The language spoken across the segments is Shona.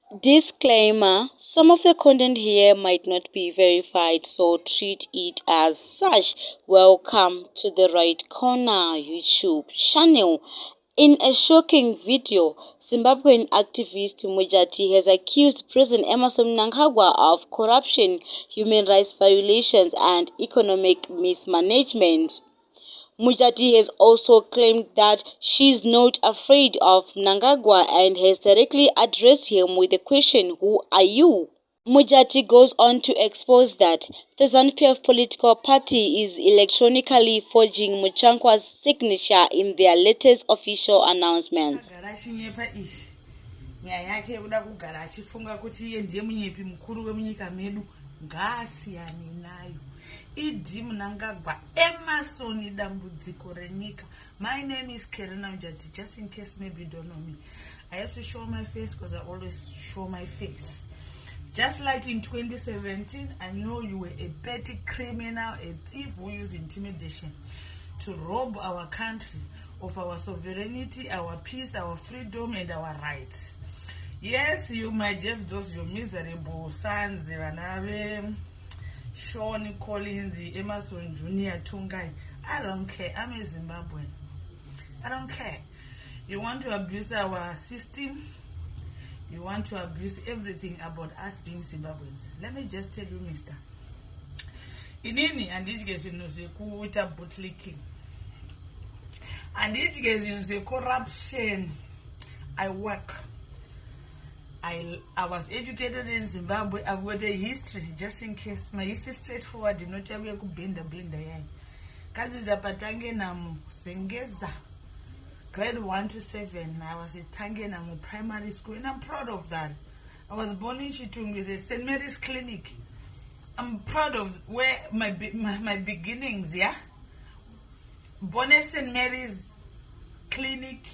Disclaimer: some of the content here might not be verified, so treat it as such. Welcome to the Right Corner YouTube channel. In a shocking video, Zimbabwean activist MUJATI has accused President Mnangagwa of corruption, human rights violations, and economic mismanagement. MUJATI has also claimed that she is not afraid of Mnangagwa and has directly addressed him with the question, "Who are you?" MUJATI goes on to expose that the ZANU-PF political party is electronically forging Mnangagwa's signature in their latest official announcements. Mnangagwa dambudziko renyika. My name is MUJATI, just in case maybe you don't know me. I have to show my face because I always show my face. Just like in 2017, I know you were a petty criminal, a thief who used intimidation to rob our country of our sovereignty, our peace, our freedom, and our rights. Yes, you might have those your miserable sons, Sean Collins, Emerson Junior Tungai. I don't care. I'm a Zimbabwean. I don't care. You want to abuse our system? You want to abuse everything about us being Zimbabweans? Let me just tell you, mister. Inini and each gets in the kuita bootlicking. And each gets in the corruption. I work. I was educated in Zimbabwe. I've got a history, just in case. My history is straightforward. You know, tell me I could bend yai. Kaziza patange namu Sengeza. Grade 1 to 7. I was at Tangenamu primary school, and I'm proud of that. I was born in Chitungu, at St. Mary's Clinic. I'm proud of where my beginnings, yeah? Born at St. Mary's Clinic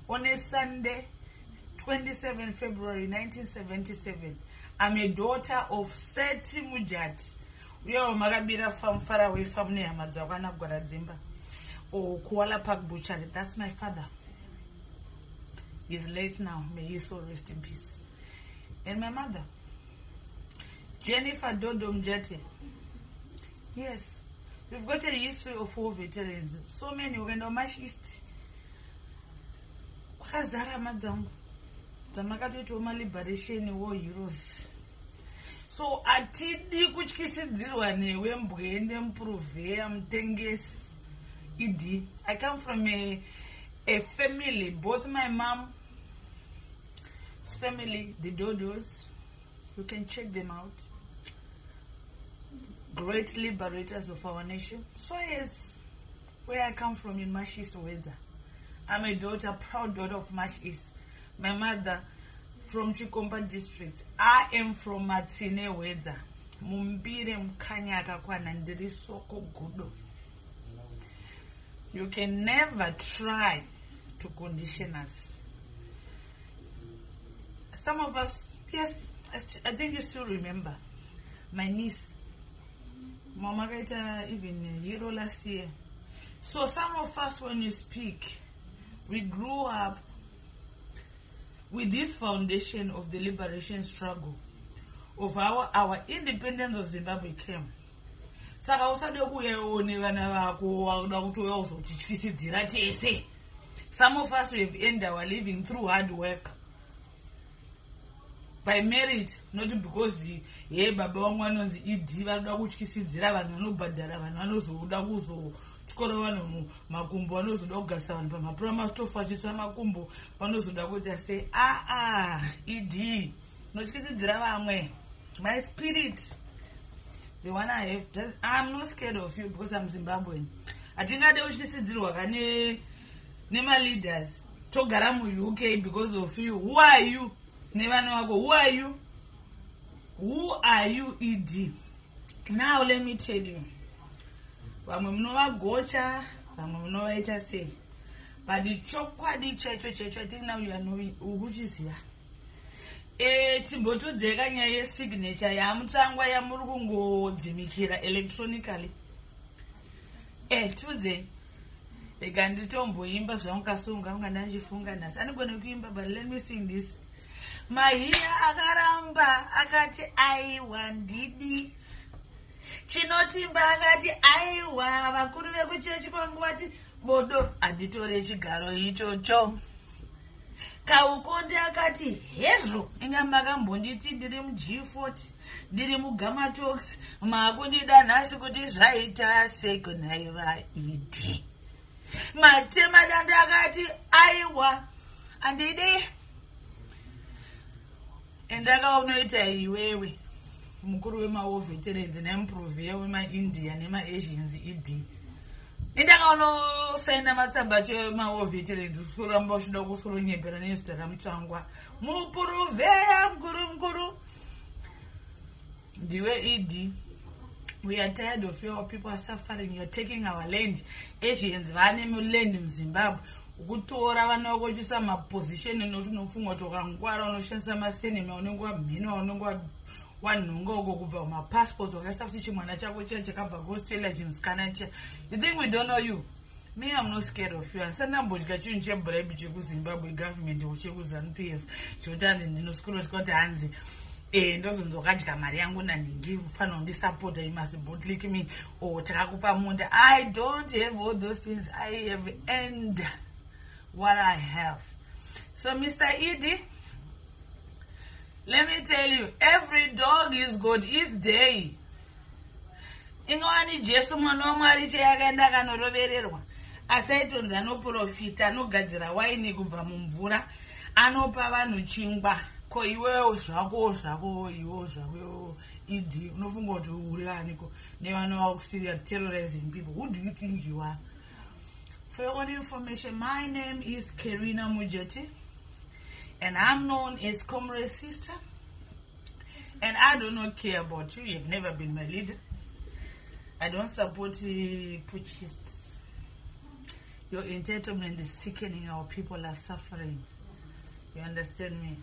on a Sunday, 27 February 1977. I'm a daughter of Seti MUJATI. We are Marabira from far away from near Madzawana Gwaradzimba or Kuala Park Butchery. That's my father. He's late now. May his soul rest in peace. And my mother, Jennifer Dodo MUJATI. Yes, we've got a history of war veterans. So many went on March East. Khazara Madzangu. Liberation war heroes. So atidi kuchikisidzirwa newe mbwende mprove mtengesi idi. I come from a family, both my mom's family, the Dodos, you can check them out, great liberators of our nation. So yes, where I come from in March East weather. I'm a daughter, proud daughter of March East. My mother from Chikomba district. I am from Matsine Weza. Mumbire mkanyaka kwa nandiri soko gudo. You can never try to condition us. Some of us, yes, I think you still remember. My niece, Mama Gaita, even hero last year. So some of us, when you speak, we grew up with this foundation of the liberation struggle of our independence of Zimbabwe came. Saka usade kuyeone vana vako wakuda kutoya uzotityisidzira tese. Some of us have earned our living through hard work. By merit, not because ye baba wangu vanonzi idi vanoda kutyisidzira vanhu vanobhadhara vanhu vanozoda kuzotyora vanhu makumbo vanozoda kugarisa vanhu pamapurama stofu vachitsva makumbo vanozoda kuita sei idi notyisidzira vamwe. My spirit, the one I have, I'm not scared of you because I'm Zimbabwean. Hatingade kutyisidzirwa kane nema leaders togara mu UK because of you. Who are you? Who are you? Who are you, ED? Now let me tell you. Vamwe munovagocha, vamwe munovaita sei. But the chokwadi checho, I think now you are knowing ukuchiziya. Timbotodzeka nyaya yesignature yamutsvangwa yamuri kungodzimikira electronically. Tudze. Rega nditomboimba zvaungasunga unga ndanjifunga nhasi. Anigona kuimba, but let me sing this. Mahiya akaramba akati aiwa ndidi. Chinotimba akati aiwa vakuru vekuchechi kwangu vati bodo anditore chigaro ichocho. Kaukonde akati hezvo inga makambonditi ndiri muG40 ndiri muGamatox makundida nhasi kuti zvaita sekunai vaiti. Matema danda akati aiwa andidi. Endakaunoita iwewe mukuru wemawo veterans nemuproviya wemaIndia nemaAsians ED. Ndakaunosaina matsamba chemawo veterans suramba uchida kusoro nyembera nezita raMutsvangwa. Muproviya mukuru. Ndiwe ED. We are tired of your people are suffering. You are taking our land. Asians vane muland muZimbabwe. Ukutora vana vakochisa maposition noti unofungwa tokangwara unoshandisa masenema unongwa mhino unongwa wanhongo uko kubva mapassports wakaisa kuti chimwana chako chiya chakabva kuAustralia chimusikana chiya. You think we don't know you? Me, I'm not scared of you. Andambodya chinhu chebribe chekuZimbabwe government chekuZANU PF chekuti hanzi ndinosikura kuti hanzi ndozonzokadya mari yangu naningi ufanira kundisapota, you must bootlick me or takakupa munda. I don't have all those things. I have earned what I have. So Mr. Edie, let me tell you, every dog is got his day. Ingwani Jesu mwana wamwari chayakaenda kanorovererwa asaitonzi anoprofita anogadzira waini kubva mumvura anopa vanhu chingwa. Ko iwewo zvako Edie unofunga kuti uri aniko nevana vakusiriya terrorizing people. Who do you think you are? For your own information, my name is Karina MUJATI, and I'm known as Comrade Sister. And I do not care about you. You've never been my leader. I don't support putschists. Your entitlement is sickening. Our people are suffering. You understand me?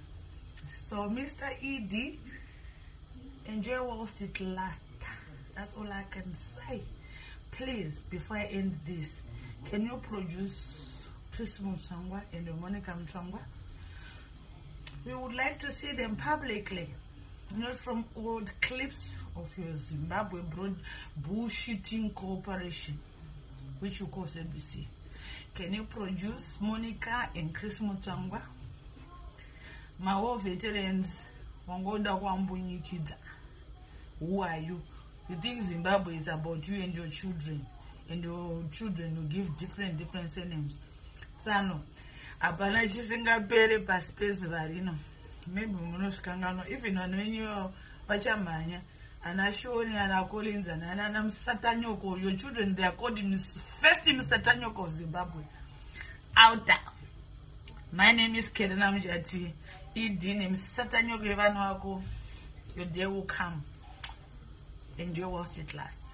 So, Mr. Edie, enjoy whilst it lasts. That's all I can say. Please, before I end this, can you produce Chris Mnangagwa and Monica Mnangagwa? We would like to see them publicly, not from old clips of your Zimbabwe broad bullshitting cooperation, which you call ABC. Can you produce Monica and Chris Mnangagwa? My war veterans, Wangoda Wambunyikida. Who are you? You think Zimbabwe is about you and your children? And your children will give different surnames. ZANU. Apana chisingapere paspace varino. Maybe munosvikangano. Even when you pachamanya, anashoni, anakolins, and Satanyoko, your children, they are called him first him Satanyoko Zimbabwe. Outer. My name is Karina MUJATI. Edie name Satanyoko Evanwako. Your day will come. Enjoy whilst it lasts.